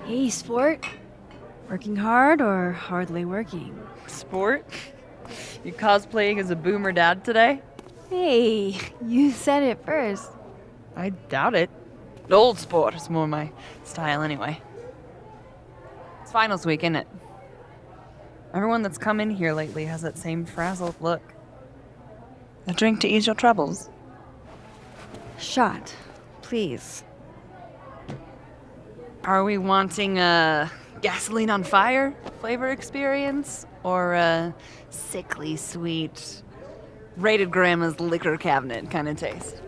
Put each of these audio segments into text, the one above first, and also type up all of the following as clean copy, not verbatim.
Hey, sport. Working hard or hardly working? Sport? You cosplaying as a boomer dad today? Hey, you said it first. I doubt it. Old sport is more my style anyway. It's finals week, isn't it? Everyone that's come in here lately has that same frazzled look. A drink to ease your troubles. Shot, please. Are we wanting a gasoline on fire flavor experience? Or a sickly sweet, rated grandma's liquor cabinet kind of taste?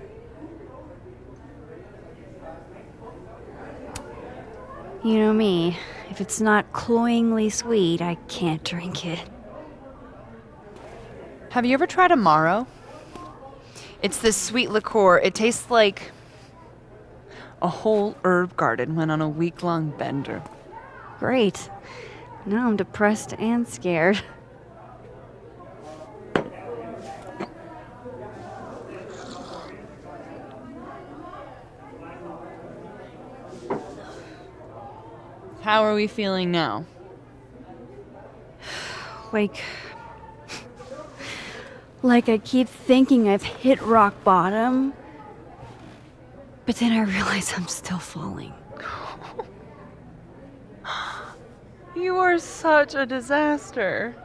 You know me. If it's not cloyingly sweet, I can't drink it. Have you ever tried Amaro? It's this sweet liqueur. It tastes like a whole herb garden went on a week-long bender. Great. Now I'm depressed and scared. How are we feeling now? Like I keep thinking I've hit rock bottom, but then I realize I'm still falling. You are such a disaster.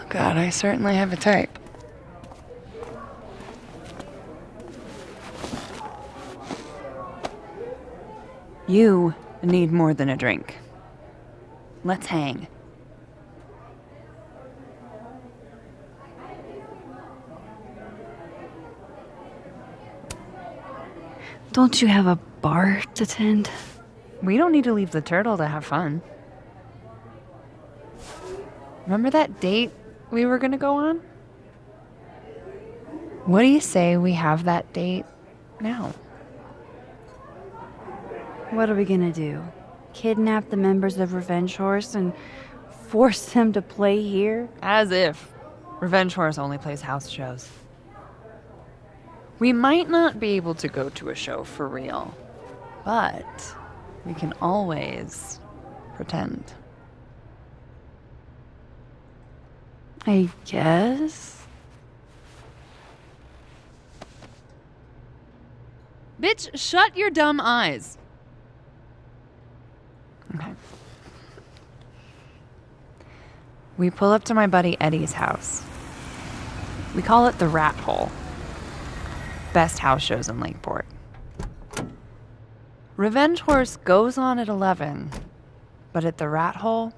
God, I certainly have a type. You need more than a drink. Let's hang. Don't you have a bar to tend? We don't need to leave the turtle to have fun. Remember that date we were gonna go on? What do you say we have that date now? What are we gonna do? Kidnap the members of Revenge Horse and force them to play here? As if. Revenge Horse only plays house shows. We might not be able to go to a show for real, but we can always pretend. I guess. Bitch, shut your dumb eyes. Okay. We pull up to my buddy Eddie's house. We call it the Rat Hole. Best house shows in Lakeport. Revenge Horse goes on at 11, but at the Rat Hole,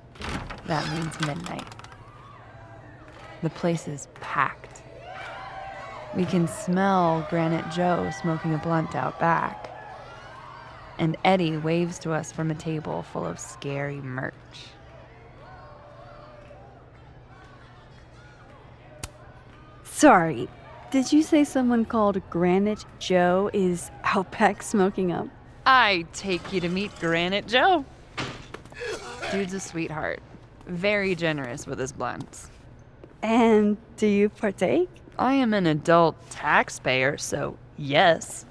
that means midnight. The place is packed. We can smell Granite Joe smoking a blunt out back. And Eddie waves to us from a table full of scary merch. Sorry, did you say someone called Granite Joe is out back smoking up? I take you to meet Granite Joe. Dude's a sweetheart. Very generous with his blunts. And do you partake? I am an adult taxpayer, so yes.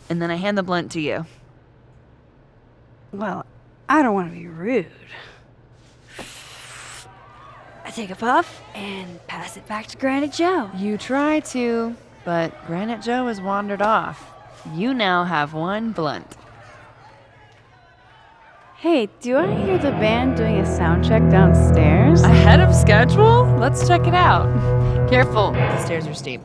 And then I hand the blunt to you. Well, I don't want to be rude. I take a puff and pass it back to Granite Joe. You try to, but Granite Joe has wandered off. You now have one blunt. Hey, do I hear the band doing a sound check downstairs? Ahead of schedule? Let's check it out. Careful, the stairs are steep.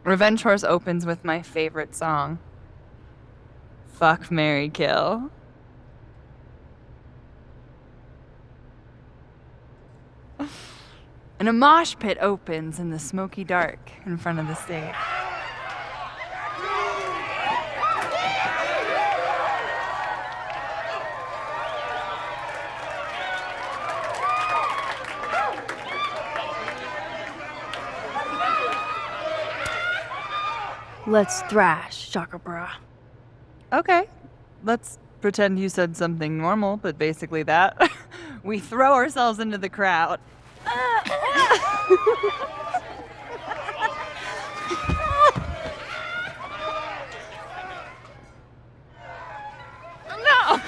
Revenge Horse opens with my favorite song. Fuck, marry, kill. And a mosh pit opens in the smoky dark in front of the stage. Let's thrash, Chakabra. Okay. Let's pretend you said something normal, but basically that. We throw ourselves into the crowd. No!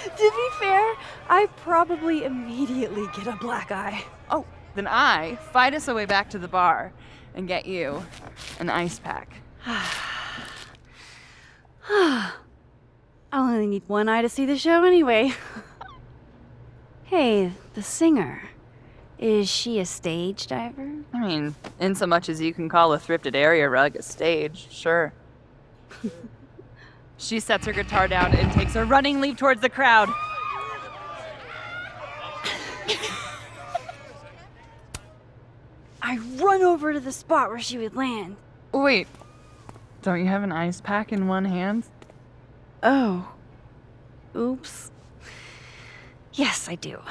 To be fair, I probably immediately get a black eye. Oh, then I fight us a way back to the bar and get you an ice pack. I only need one eye to see the show anyway. Hey, the singer. Is she a stage diver? I mean, in so much as you can call a thrifted area rug a stage, sure. She sets her guitar down and takes a running leap towards the crowd. I run over to the spot where she would land. Wait, don't you have an ice pack in one hand? Oh. Oops. Yes, I do.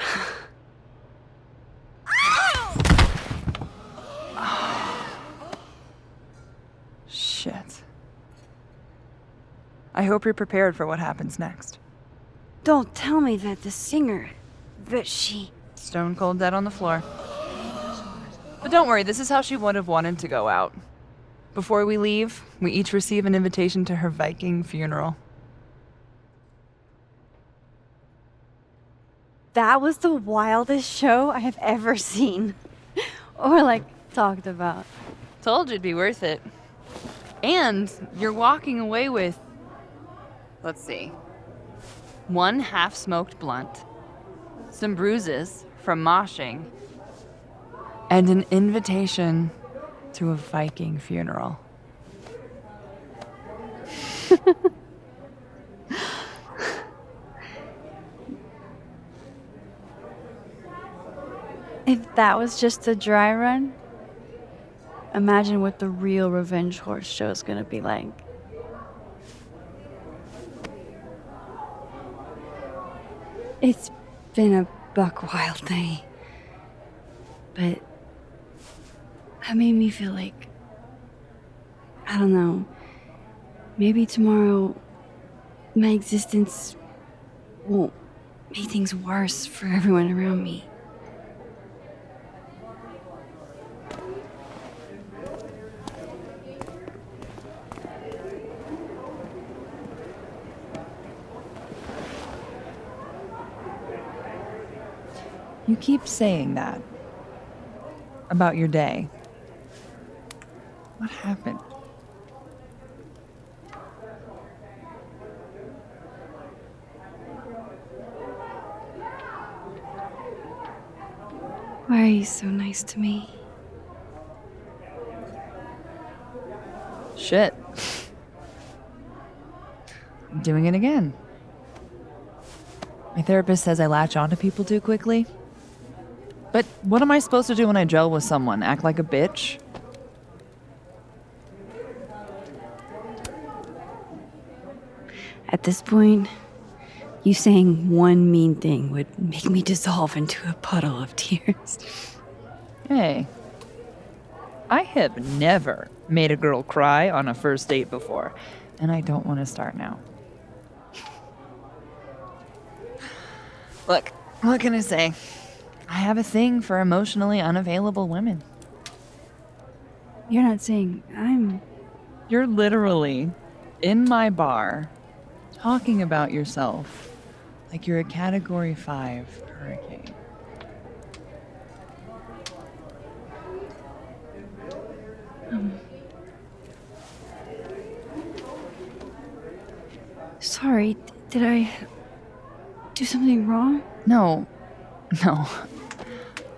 Shit. I hope you're prepared for what happens next. Don't tell me that the singer, that she... Stone cold dead on the floor. But don't worry, this is how she would have wanted to go out. Before we leave, we each receive an invitation to her Viking funeral. That was the wildest show I have ever seen. Or, like, talked about. Told you it'd be worth it. And you're walking away with, let's see, one half-smoked blunt, some bruises from moshing, and an invitation to a Viking funeral. If that was just a dry run, imagine what the real Revenge Horse show is gonna be like. It's been a buck wild day, but that made me feel like, I don't know, maybe tomorrow my existence won't make things worse for everyone around me. You keep saying that about your day. What happened? Why are you so nice to me? Shit. I'm doing it again. My therapist says I latch onto people too quickly. But what am I supposed to do when I gel with someone? Act like a bitch? At this point, you saying one mean thing would make me dissolve into a puddle of tears. Hey, I have never made a girl cry on a first date before, and I don't want to start now. Look, what can I say? I have a thing for emotionally unavailable women. You're not saying I'm... You're literally in my bar talking about yourself like you're a Category 5 hurricane. Sorry, did I do something wrong? No.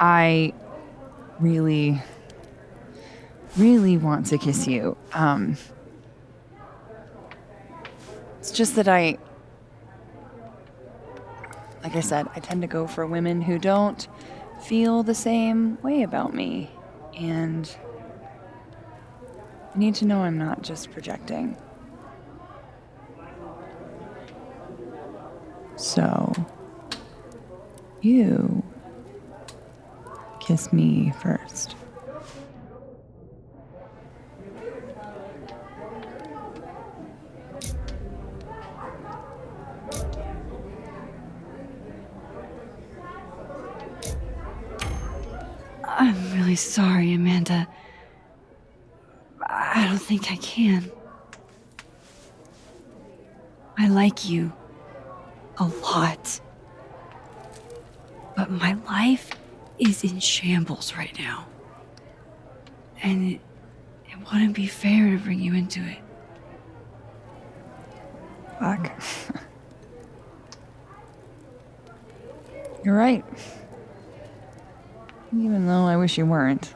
I really want to kiss you. It's just that like I said, I tend to go for women who don't feel the same way about me. And I need to know I'm not just projecting. So, you kiss me first. I'm really sorry, Amanda. I don't think I can. I like you a lot. But my life is in shambles right now. And it wouldn't be fair to bring you into it. Fuck. You're right. Even though I wish you weren't.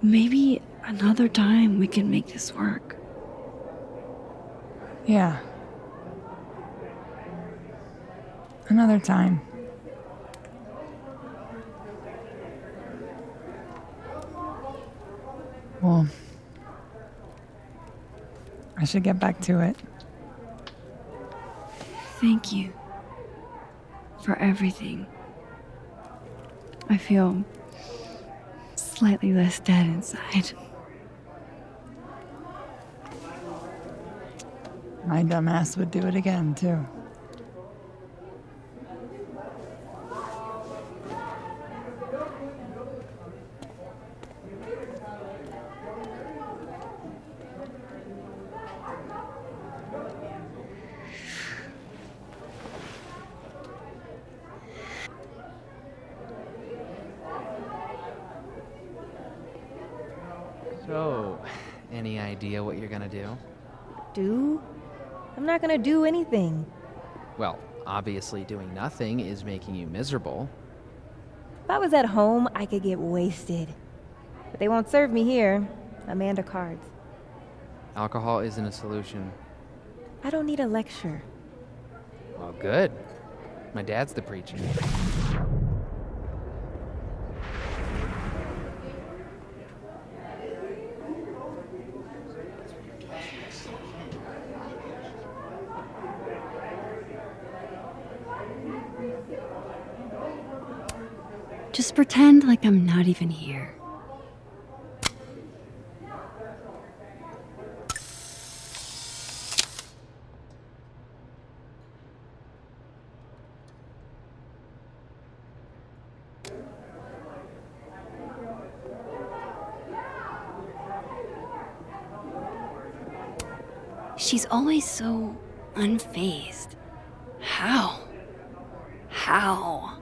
Maybe another time we can make this work. Yeah. Another time. Well, I should get back to it. Thank you for everything. I feel slightly less dead inside. My dumbass would do it again, too. So, any idea what you're gonna do? Do? I'm not gonna do anything. Well, obviously doing nothing is making you miserable. If I was at home, I could get wasted. But they won't serve me here. Amanda cards. Alcohol isn't a solution. I don't need a lecture. Well, good. My dad's the preacher. Just pretend like I'm not even here. She's always so unfazed. How? How?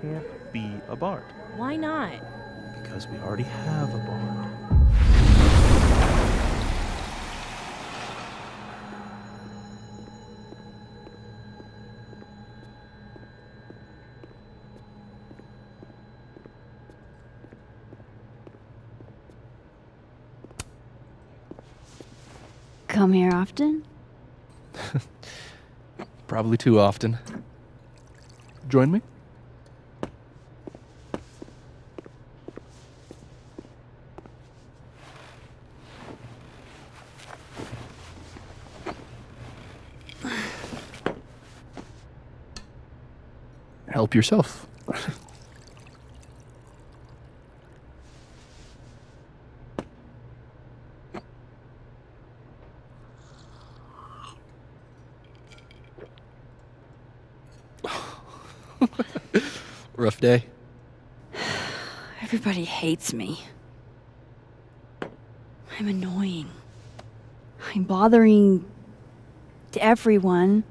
Can't be a bard, Why not? because we already have a bard. Come here often? Probably too often. Join me? Help yourself. Rough day. Everybody hates me. I'm annoying. I'm bothering everyone.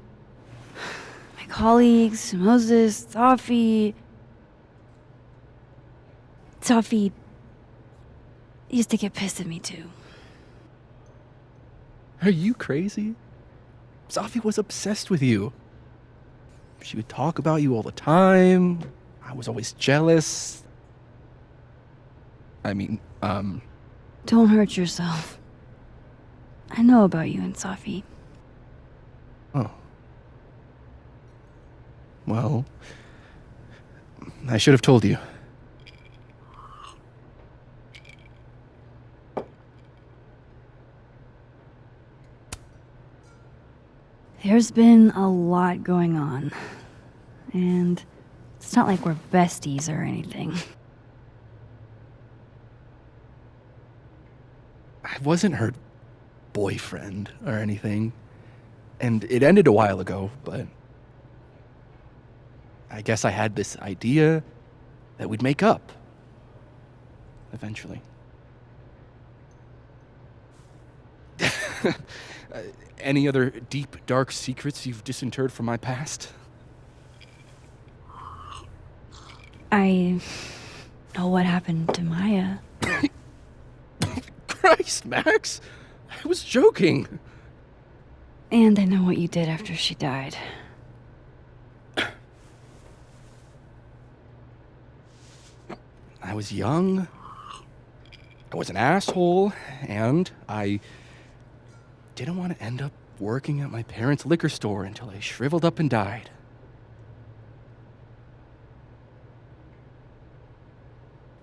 My colleagues, Moses, Safi. Safi used to get pissed at me too. Are you crazy? Safi was obsessed with you. She would talk about you all the time. I was always jealous. I mean, Don't hurt yourself. I know about you and Safi. oh. Well, I should have told you. There's been a lot going on. And... It's not like we're besties or anything. I wasn't her boyfriend or anything. And it ended a while ago, but I guess I had this idea that we'd make up. Eventually. Any other deep, dark secrets you've disinterred from my past? I know what happened to Maya. Christ, Max! I was joking. And I know what you did after she died. I was young. I was an asshole, and I didn't want to end up working at my parents' liquor store until I shriveled up and died.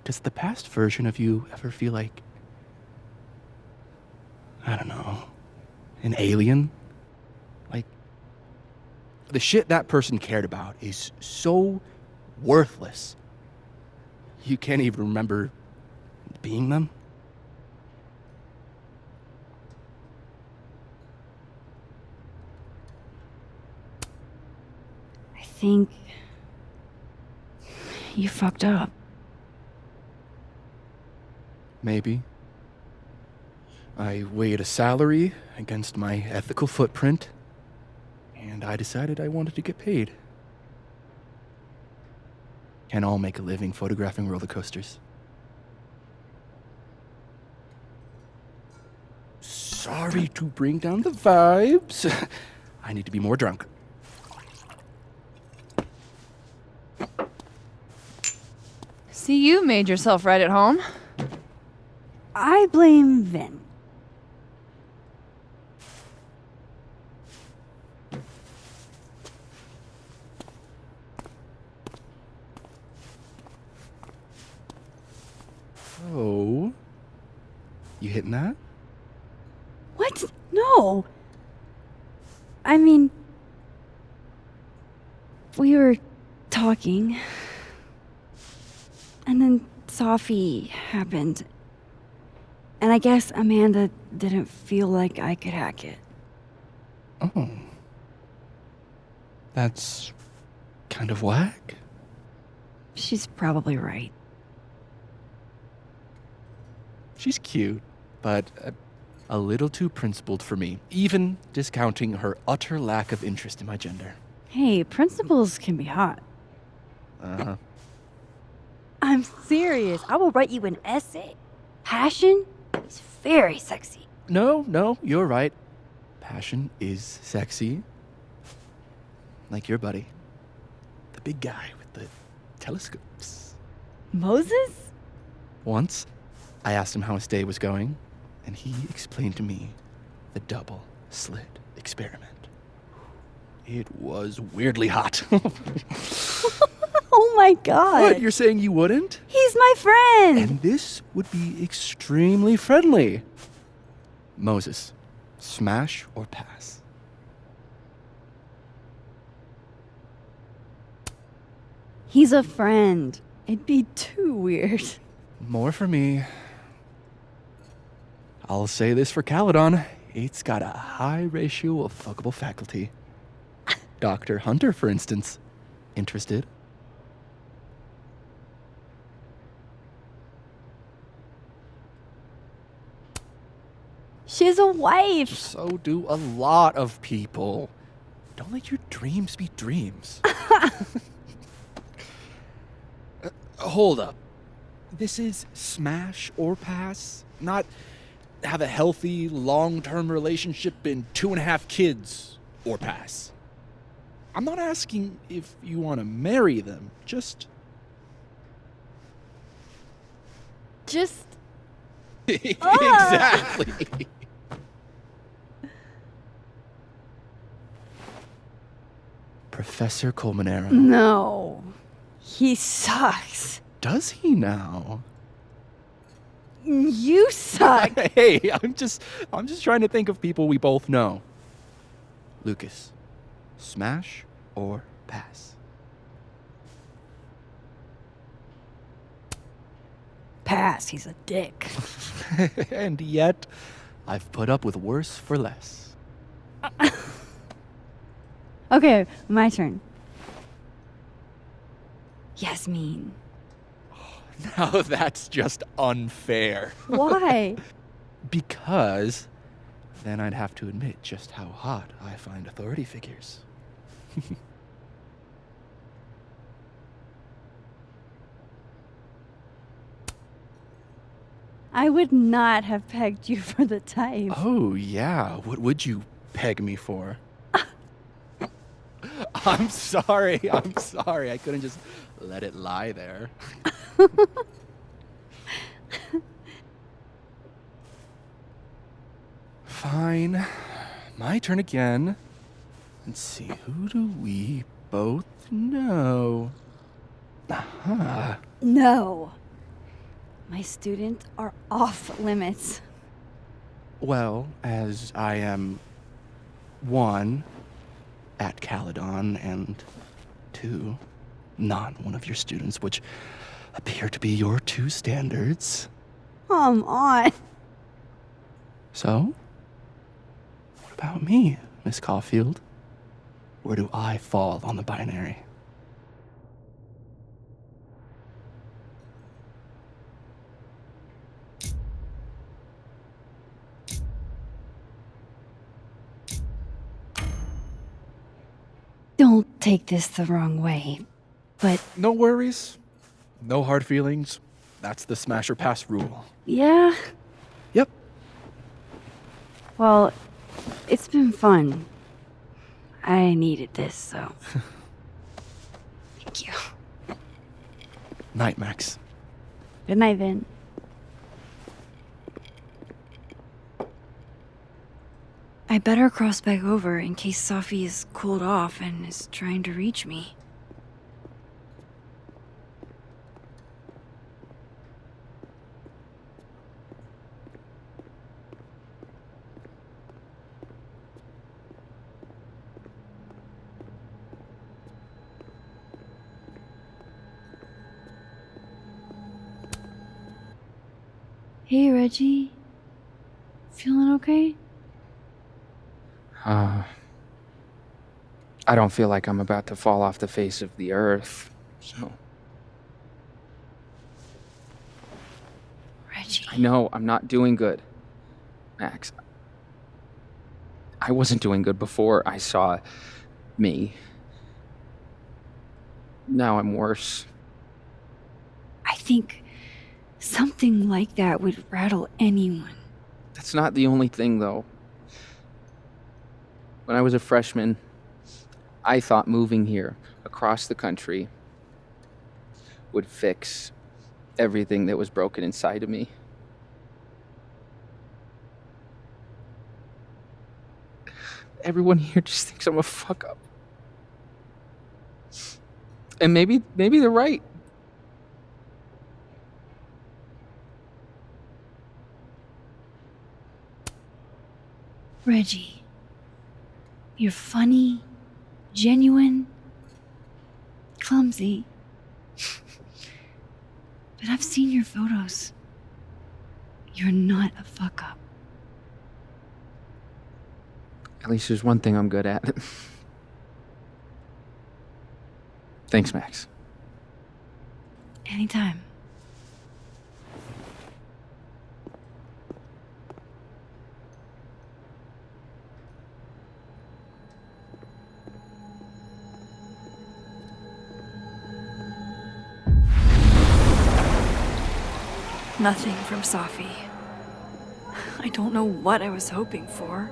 Does the past version of you ever feel like, I don't know, an alien? Like, the shit that person cared about is so worthless. You can't even remember being them? I think you fucked up. Maybe. I weighed a salary against my ethical footprint, and I decided I wanted to get paid. Can't all make a living photographing roller coasters. Sorry to bring down the vibes. I need to be more drunk. See, you made yourself right at home. I blame Vin. Oh. You hitting that? What? No. I mean, we were talking, and then Sophie happened. And I guess Amanda didn't feel like I could hack it. Oh. That's kind of whack. She's probably right. She's cute, but a little too principled for me, even discounting her utter lack of interest in my gender. Hey, principals can be hot. Uh-huh. I'm serious. I will write you an essay. Passion is very sexy. No, you're right. Passion is sexy. Like your buddy. The big guy with the telescopes. Moses? Once, I asked him how his day was going, and he explained to me the double slit experiment. It was weirdly hot. Oh my god. What, you're saying you wouldn't? He's my friend. And this would be extremely friendly. Moses, smash or pass? He's a friend. It'd be too weird. More for me. I'll say this for Caledon. It's got a high ratio of fuckable faculty. Dr. Hunter, for instance. Interested? She's a wife. So do a lot of people. Don't let your dreams be dreams. Hold up. This is smash or pass, not have a healthy, long-term relationship and 2.5 kids or pass. I'm not asking if you want to marry them, just... Exactly. Professor Colmenero. No. He sucks. Does he now? You suck. Hey, I'm just trying to think of people we both know. Lucas, smash or pass? pass. He's a dick. And yet, I've put up with worse for less. Okay, my turn. Yasmin. Now that's just unfair. Why? Because then I'd have to admit just how hot I find authority figures. I would not have pegged you for the type. Oh, yeah. What would you peg me for? I'm sorry. I couldn't just let it lie there. Fine. My turn again. Let's see, who do we both know? Aha. No. My students are off limits. Well, as I am 1, at Caledon, and 2, not one of your students, which appear to be your 2 standards. Come on. So, what about me, Miss Caulfield? Where do I fall on the binary? Don't take this the wrong way, but No worries. No hard feelings. That's the smash or pass rule. yeah, Yep. well, it's been fun. I needed this, so. Thank you. Night, Max. Good night, Vin. I better cross back over in case Safi is cooled off and is trying to reach me. Hey, Reggie. Feeling okay? I don't feel like I'm about to fall off the face of the earth, so. Reggie. I know I'm not doing good, Max. I wasn't doing good before I saw me. Now I'm worse. I think something like that would rattle anyone. That's not the only thing, though. When I was a freshman, I thought moving here across the country would fix everything that was broken inside of me. Everyone here just thinks I'm a fuck up. And maybe they're right. Reggie, you're funny, genuine, clumsy. But I've seen your photos. You're not a fuck up. At least there's one thing I'm good at. Thanks, Max. Anytime. Nothing from Safi. I don't know what I was hoping for.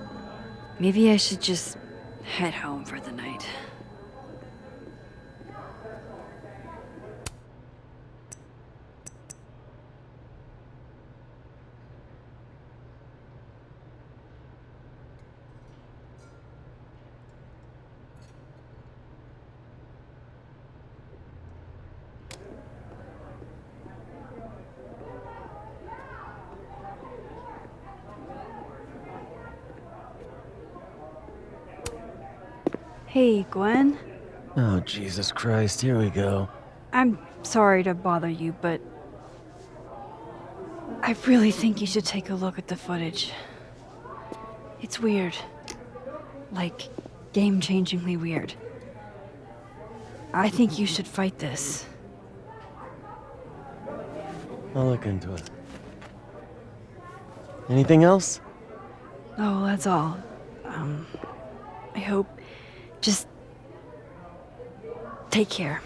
Maybe I should just head home for the night. Hey, Gwen. Oh, Jesus Christ, here we go. I'm sorry to bother you, but I really think you should take a look at the footage. It's weird. Like, game-changingly weird. I think you should fight this. I'll look into it. Anything else? Oh, that's all. I hope... Just... take care.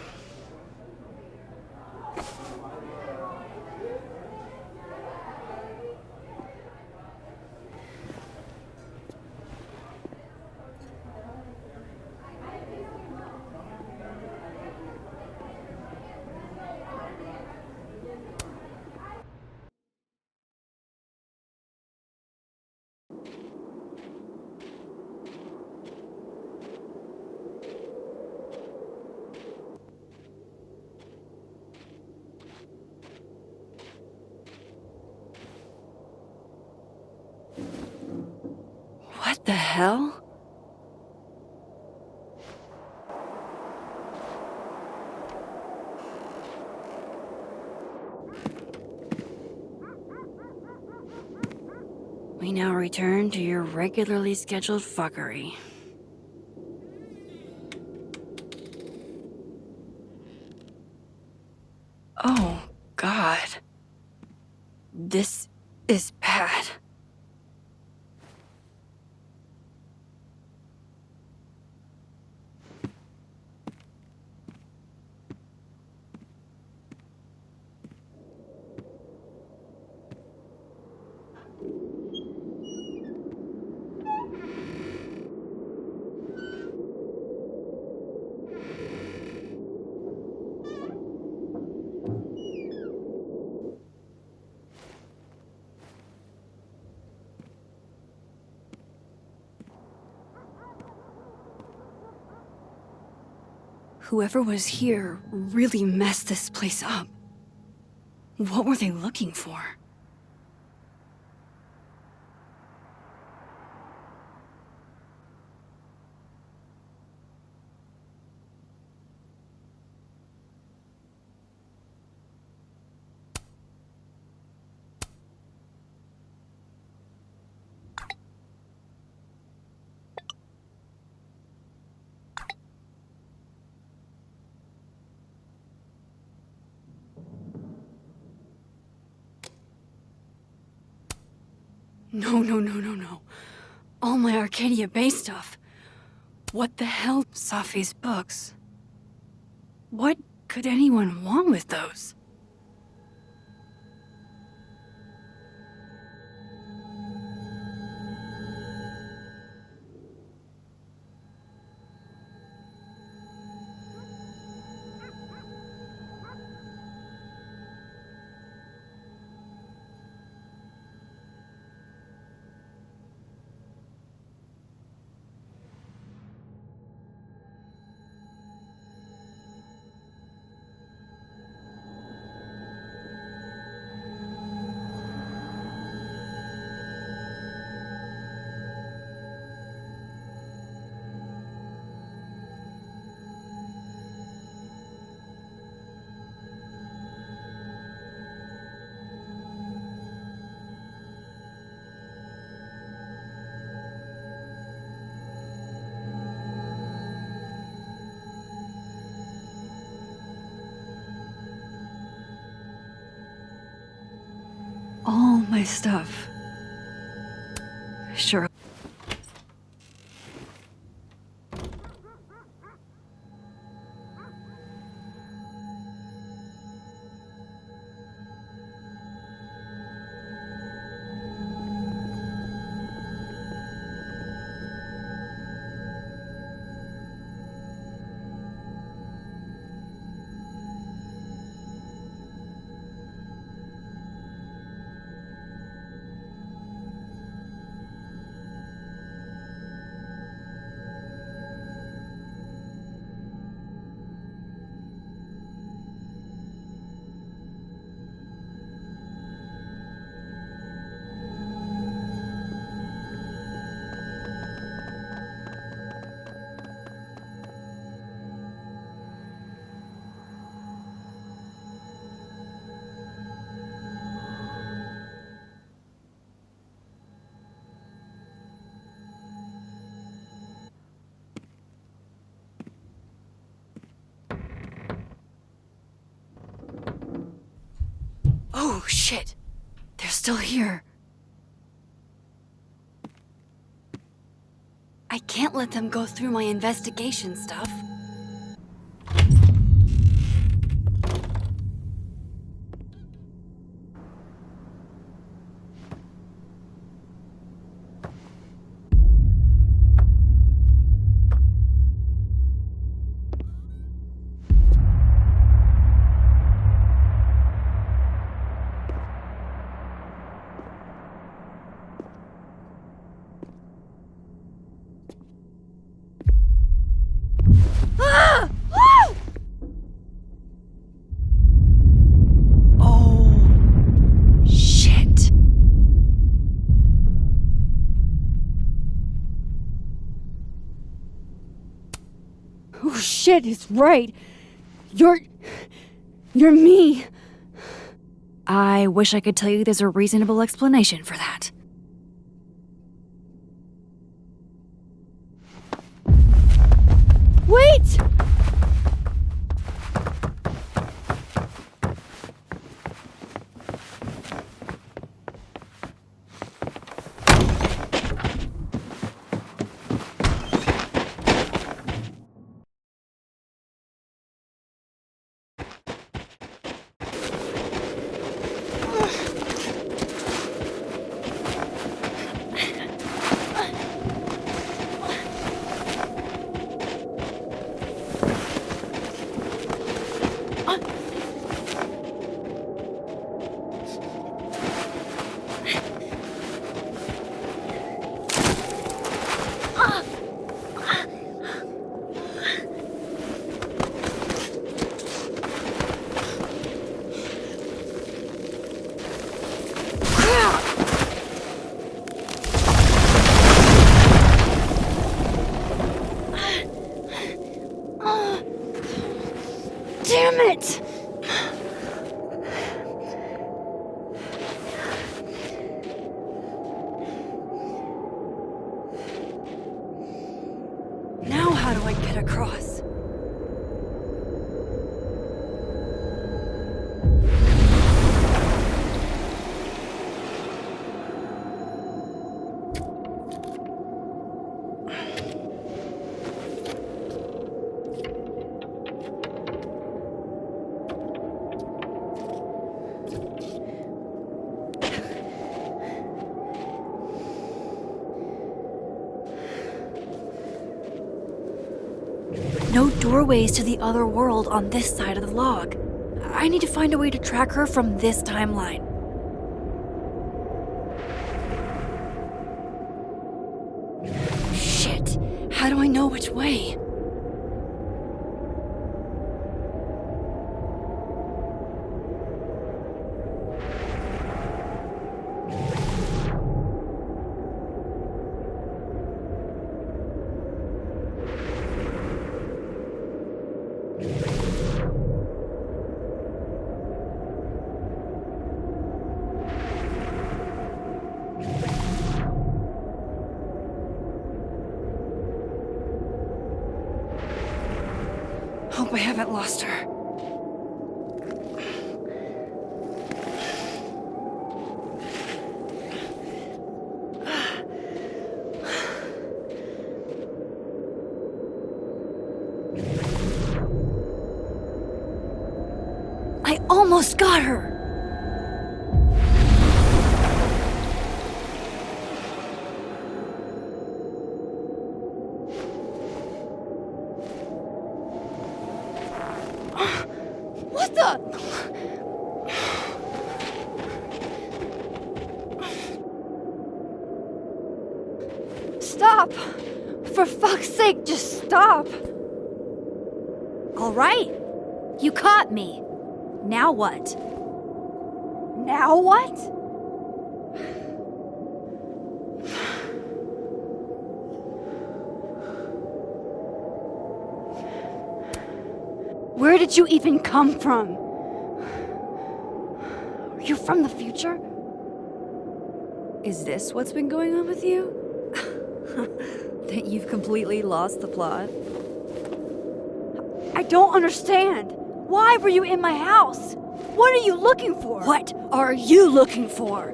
What the hell? We now return to your regularly scheduled fuckery. Oh, God. This is bad. Whoever was here really messed this place up. What were they looking for? No. All my Arcadia Bay stuff. What the hell? Safi's books. What could anyone want with those? All my stuff. Sure. Oh, shit. They're still here. I can't let them go through my investigation stuff. Oh, shit. Oh shit, it's right. You're me. I wish I could tell you there's a reasonable explanation for that. Wait! Damn it! Now how do I get across? No doorways to the other world on this side of the log. I need to find a way to track her from this timeline. Shit. How do I know which way? Hope I haven't lost her. I almost got her! What the? Stop! For fuck's sake, just stop! All right. You caught me. Now what? Now what? Where did you even come from? Are you from the future? Is this what's been going on with you? That you've completely lost the plot? I don't understand. Why were you in my house? What are you looking for? What are you looking for?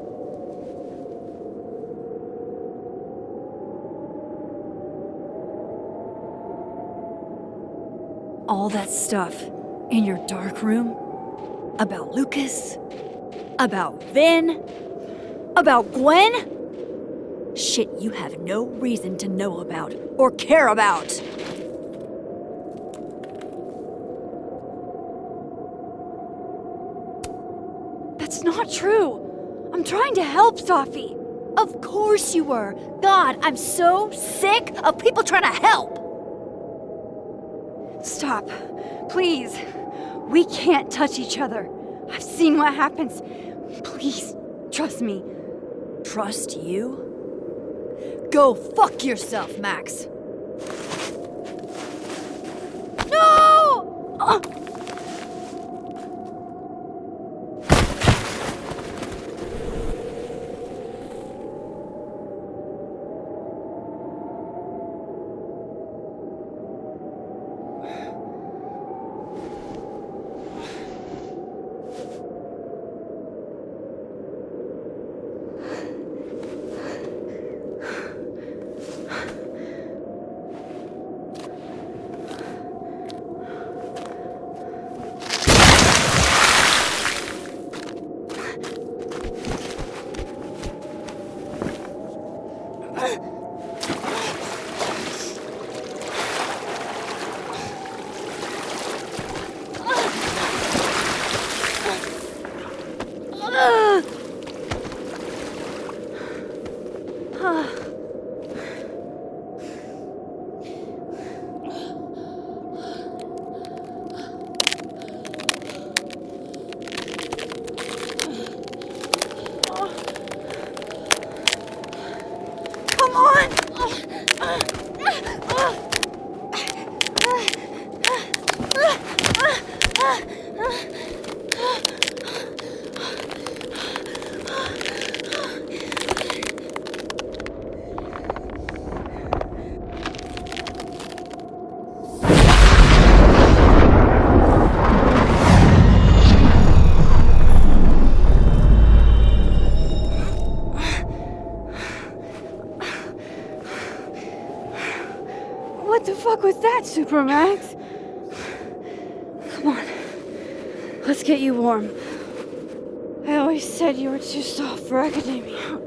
All that stuff in your dark room about Lucas, about Vin, about Gwen? Shit you have no reason to know about or care about. That's not true. I'm trying to help, Safi. Of course you were. God, I'm so sick of people trying to help. Stop. Please. We can't touch each other. I've seen what happens. Please, trust me. Trust you? Go fuck yourself, Max. No! What the fuck was that, Supermax? Come on. Let's get you warm. I always said you were too soft for academia.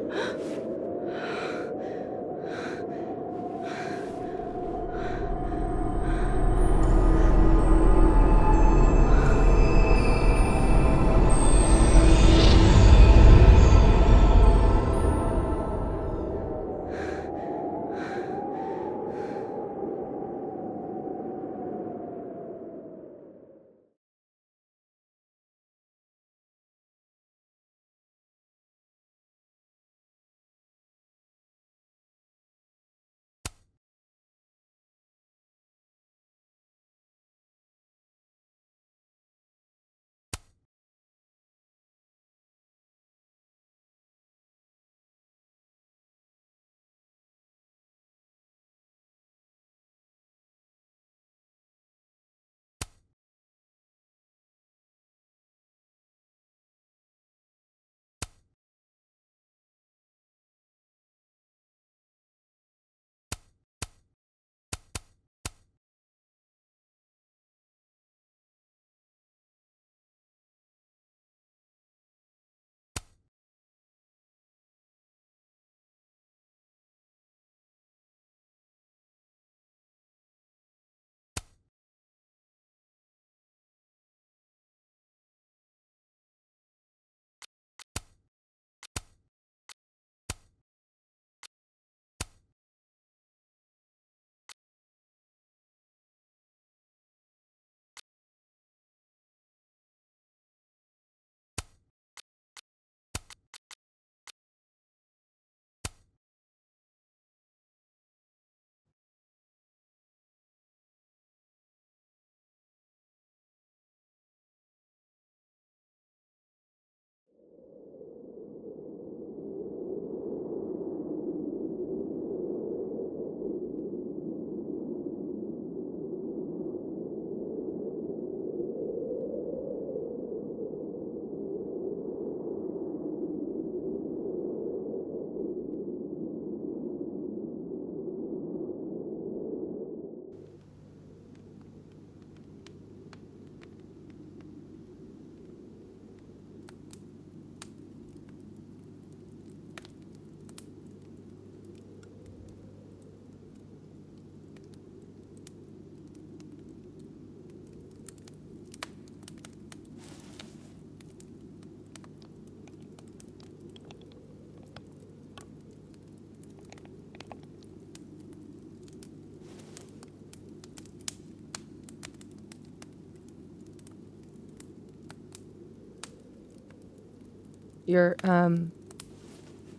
You're,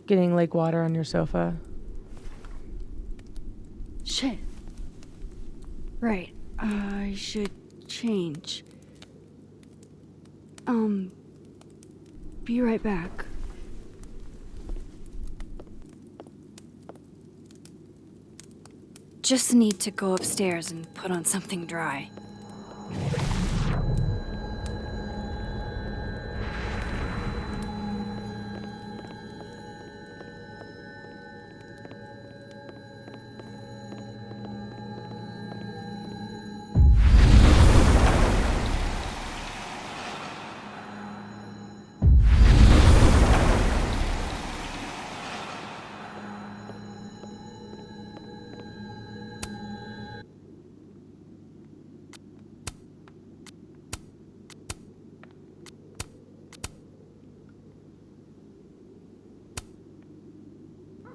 getting lake water on your sofa. Shit. Right. I should change. Be right back. Just need to go upstairs and put on something dry.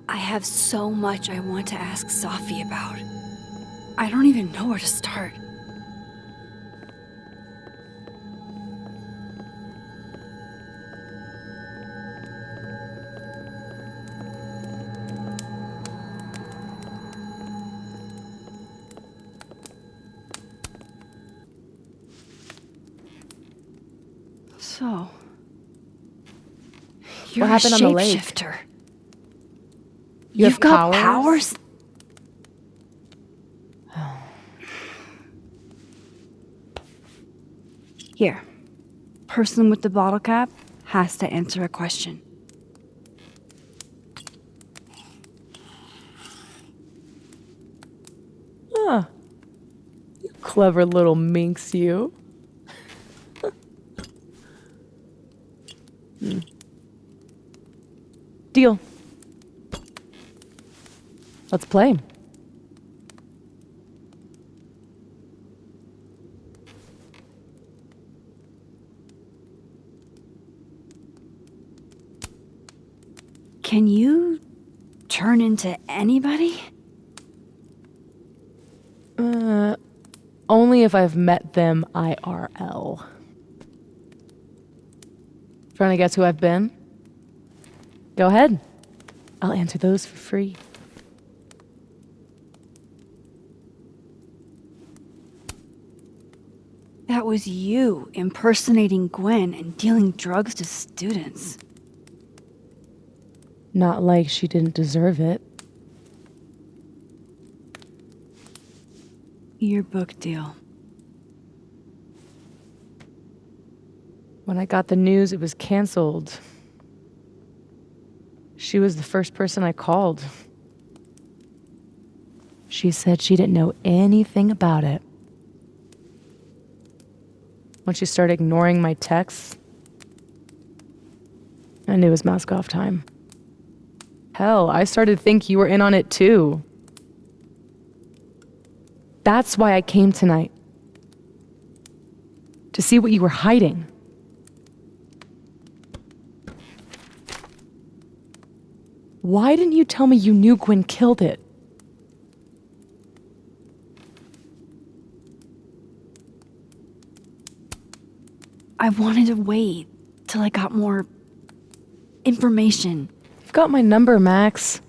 I have so much I want to ask Safi about. I don't even know where to start. So, you're happened a on the lake? shapeshifter. You have You've got powers? Here. Person with the bottle cap has to answer a question. Ah, you clever little minx, you. Deal. Let's play. Can you turn into anybody? Only if I've met them IRL. Trying to guess who I've been? Go ahead. I'll answer those for free. That was you impersonating Gwen and dealing drugs to students. Not like she didn't deserve it. Your book deal. When I got the news it was canceled, she was the first person I called. She said she didn't know anything about it. When she started ignoring my texts, I knew it was mask off time. Hell, I started to think you were in on it too. That's why I came tonight. To see what you were hiding. Why didn't you tell me you knew Gwen killed it? I wanted to wait till I got more information. You've got my number, Max.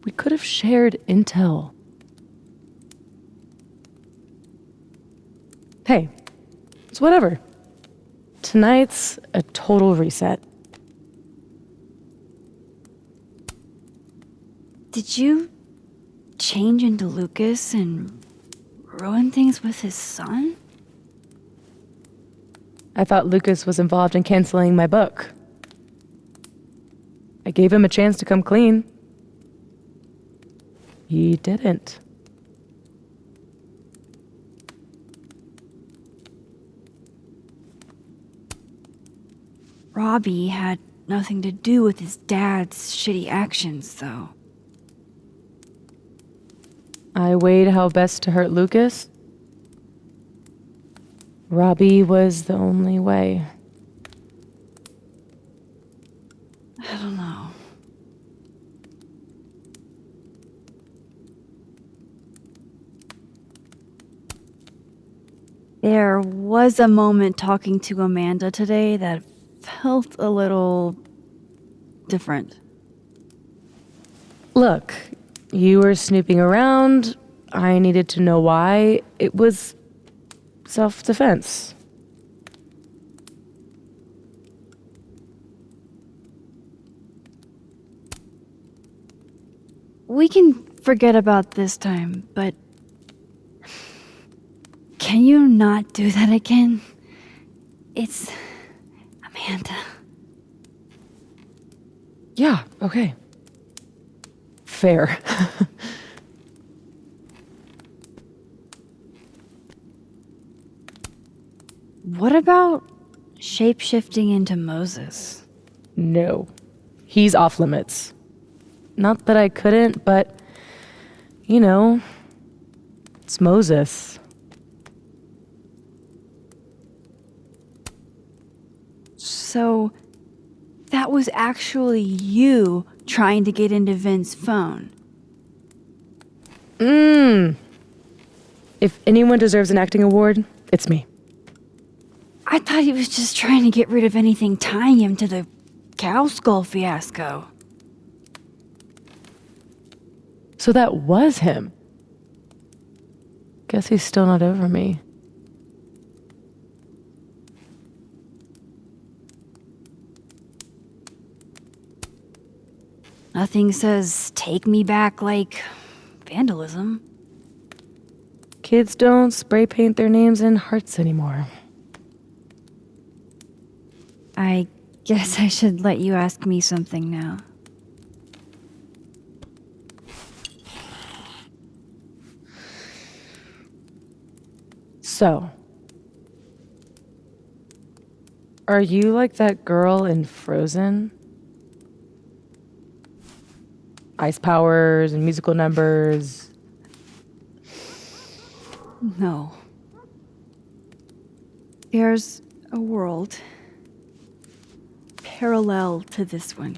We could have shared intel. Hey, it's whatever. Tonight's a total reset. Did you change into Lucas and ruin things with his son? I thought Lucas was involved in canceling my book. I gave him a chance to come clean. He didn't. Robbie had nothing to do with his dad's shitty actions, though. I weighed how best to hurt Lucas. Robbie was the only way. I don't know. There was a moment talking to Amanda today that felt a little different. Look, you were snooping around. I needed to know why. It was self-defense. We can forget about this time, but can you not do that again? It's Amanda. Yeah, okay. Fair. What about shape-shifting into Moses? No. He's off limits. Not that I couldn't, but, you know, it's Moses. So, that was actually you trying to get into Vin's phone. If anyone deserves an acting award, it's me. I thought he was just trying to get rid of anything tying him to the cow skull fiasco. So that was him. Guess he's still not over me. Nothing says take me back like vandalism. Kids don't spray paint their names in hearts anymore. I guess I should let you ask me something now. So, are you like that girl in Frozen? Ice powers and musical numbers. No. There's a world parallel to this one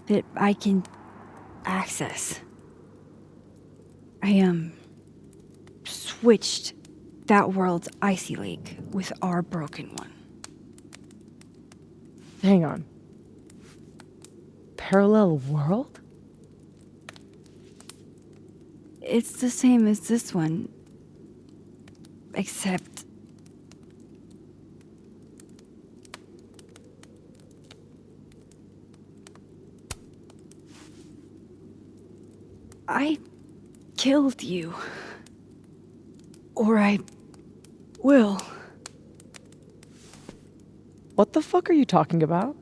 that I can access. I switched that world's icy lake with our broken one. Hang on. Parallel world? It's the same as this one, except I killed you. Or I will. What the fuck are you talking about?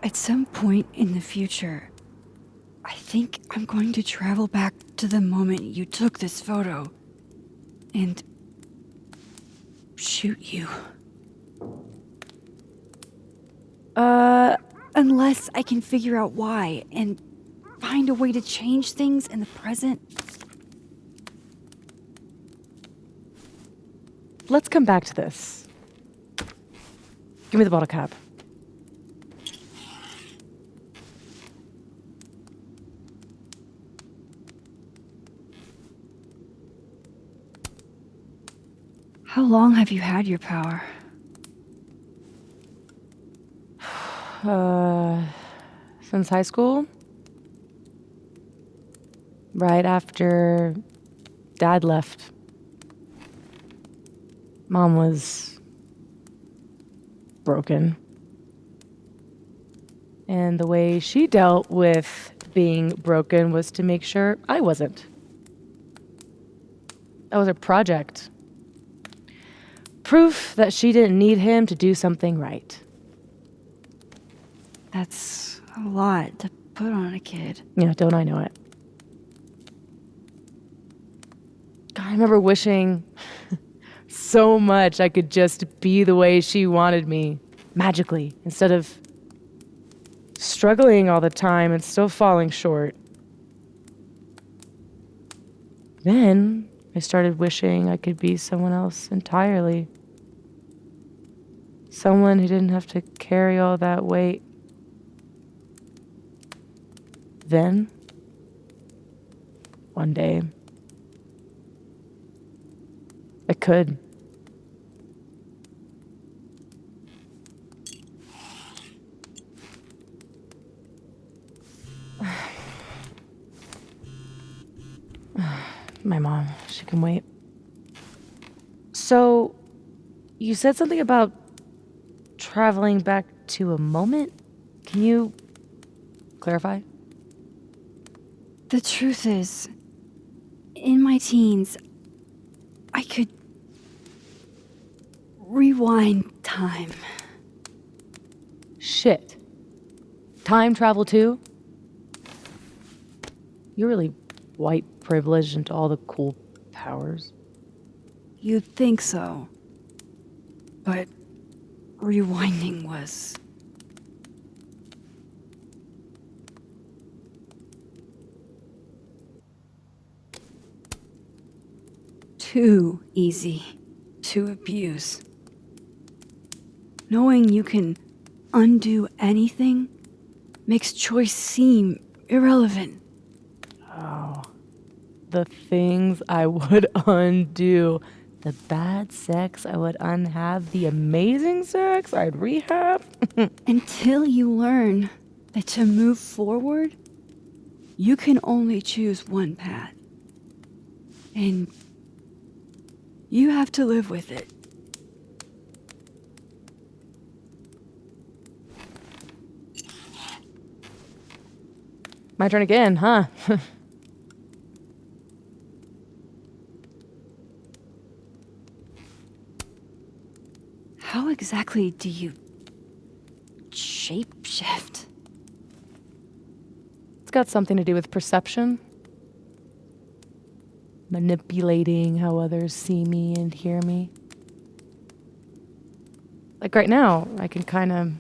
At some point in the future, I think I'm going to travel back to the moment you took this photo and shoot you. Unless I can figure out why and find a way to change things in the present. Let's come back to this. Give me the bottle cap. How long have you had your power? Since high school? Right after Dad left. Mom was broken. And the way she dealt with being broken was to make sure I wasn't. That was a project. Proof that she didn't need him to do something right. That's a lot to put on a kid. Yeah, don't I know it? God, I remember wishing so much I could just be the way she wanted me, magically, instead of struggling all the time and still falling short. Then I started wishing I could be someone else entirely. Someone who didn't have to carry all that weight. Then, one day, I could. My mom, she can wait. So, you said something about traveling back to a moment? Can you clarify? The truth is, in my teens, I could rewind time. Shit. Time travel too? You're really white privileged into all the cool powers. You'd think so. But rewinding was... too easy to abuse. Knowing you can undo anything makes choice seem irrelevant. Oh. The things I would undo. The bad sex I would unhave. The amazing sex I'd rehab. Until you learn that to move forward, you can only choose one path. And you have to live with it. My turn again, huh? How exactly do you shapeshift? It's got something to do with perception. Manipulating how others see me and hear me. Like right now, I can kind of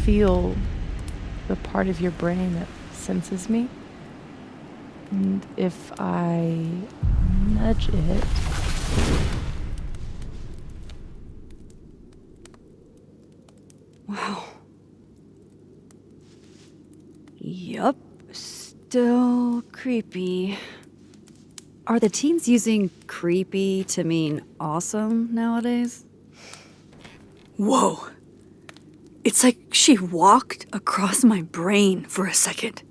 feel the part of your brain that senses me. And if I nudge it, Wow. Yup. Still creepy. Are the teens using creepy to mean awesome nowadays? Whoa. It's like she walked across my brain for a second.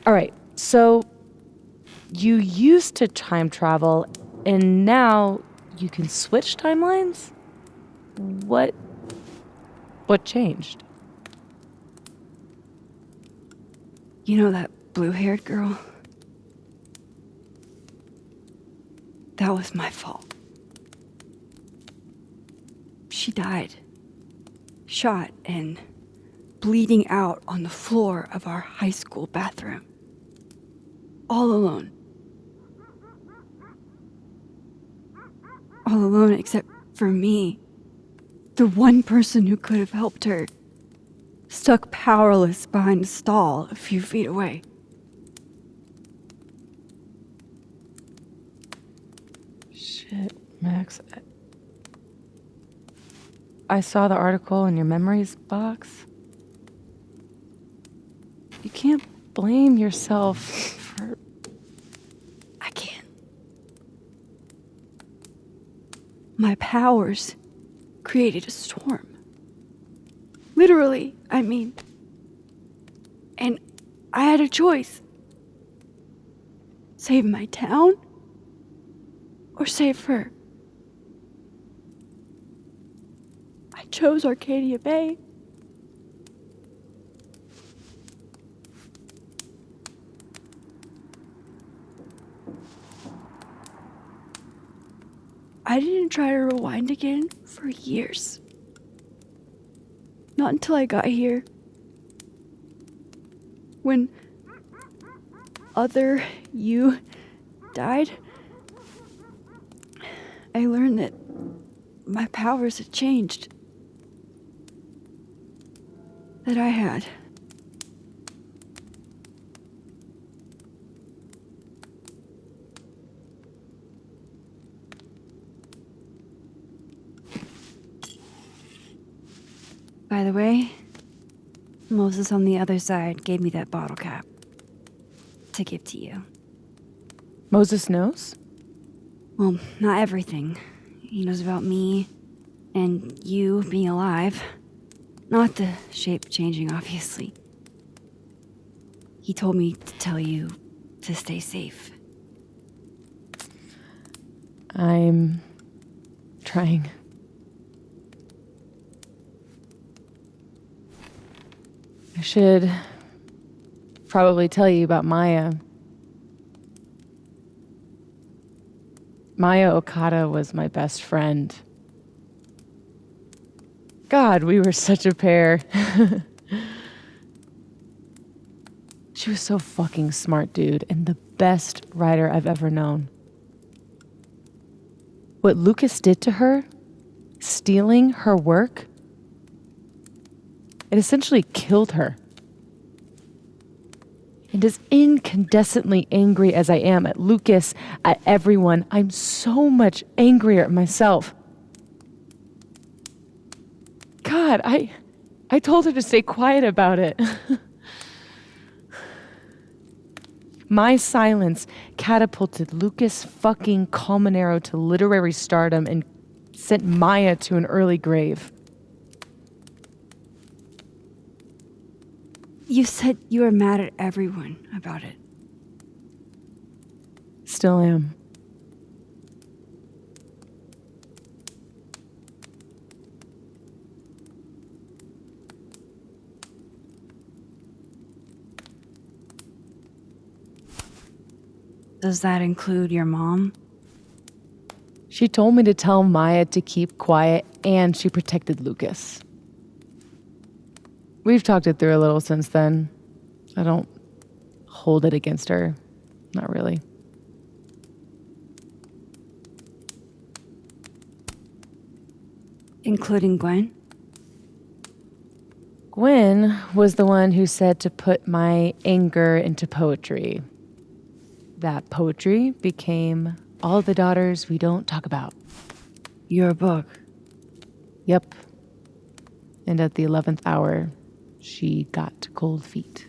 all right, so you used to time travel, and now you can switch timelines? What changed? You know that blue-haired girl? That was my fault. She died. Shot and bleeding out on the floor of our high school bathroom. All alone. All alone except for me. The one person who could have helped her. Stuck powerless behind a stall a few feet away. Shit, Max. I saw the article in your memories box. You can't blame yourself for... I can't. My powers created a storm. Literally, I mean. And I had a choice. Save my town or save her. I chose Arcadia Bay. I didn't try to rewind again for years. Not until I got here. When other you died, I learned that my powers had changed. that I had. By the way, Moses on the other side gave me that bottle cap to give to you. Moses knows? Well, not everything. He knows about me and you being alive. Not the shape changing, obviously. He told me to tell you to stay safe. I'm trying. I should probably tell you about Maya. Maya Okada was my best friend. God, we were such a pair. She was so fucking smart, dude, and the best writer I've ever known. What Lucas did to her, stealing her work, it essentially killed her. And as incandescently angry as I am at Lucas, at everyone, I'm so much angrier at myself. God, I told her to stay quiet about it. My silence catapulted Lucas fucking Colmenero to literary stardom and sent Maya to an early grave. You said you were mad at everyone about it. Still am. Does that include your mom? She told me to tell Maya to keep quiet, and she protected Lucas. We've talked it through a little since then. I don't hold it against her. Not really. Including Gwen? Gwen was the one who said to put my anger into poetry. That poetry became All the Daughters We Don't Talk About. Your book. Yep. And at the 11th hour, she got cold feet.